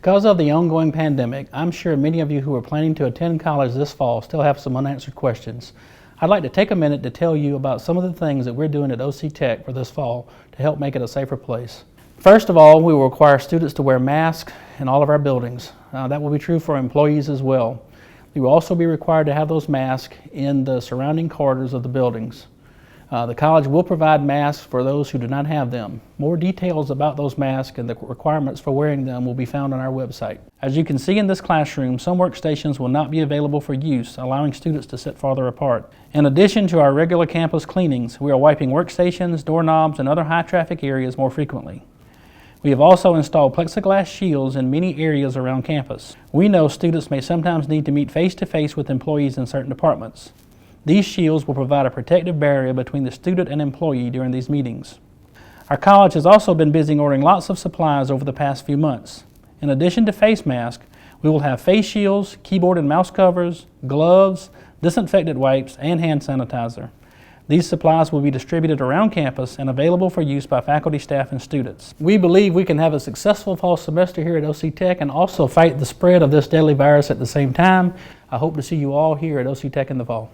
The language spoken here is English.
Because of the ongoing pandemic, I'm sure many of you who are planning to attend college this fall still have some unanswered questions. I'd like to take a minute to tell you about some of the things that we're doing at OCtech for this fall to help make it a safer place. First of all, we will require students to wear masks in all of our buildings. That will be true for employees as well. You will also be required to have those masks in the surrounding corridors of the buildings. The college will provide masks for those who do not have them. More details about those masks and the requirements for wearing them will be found on our website. As you can see in this classroom, some workstations will not be available for use, allowing students to sit farther apart. In addition to our regular campus cleanings, we are wiping workstations, doorknobs, and other high-traffic areas more frequently. We have also installed plexiglass shields in many areas around campus. We know students may sometimes need to meet face-to-face with employees in certain departments. These shields will provide a protective barrier between the student and employee during these meetings. Our college has also been busy ordering lots of supplies over the past few months. In addition to face masks, we will have face shields, keyboard and mouse covers, gloves, disinfectant wipes, and hand sanitizer. These supplies will be distributed around campus and available for use by faculty, staff, and students. We believe we can have a successful fall semester here at OCtech and also fight the spread of this deadly virus at the same time. I hope to see you all here at OCtech in the fall.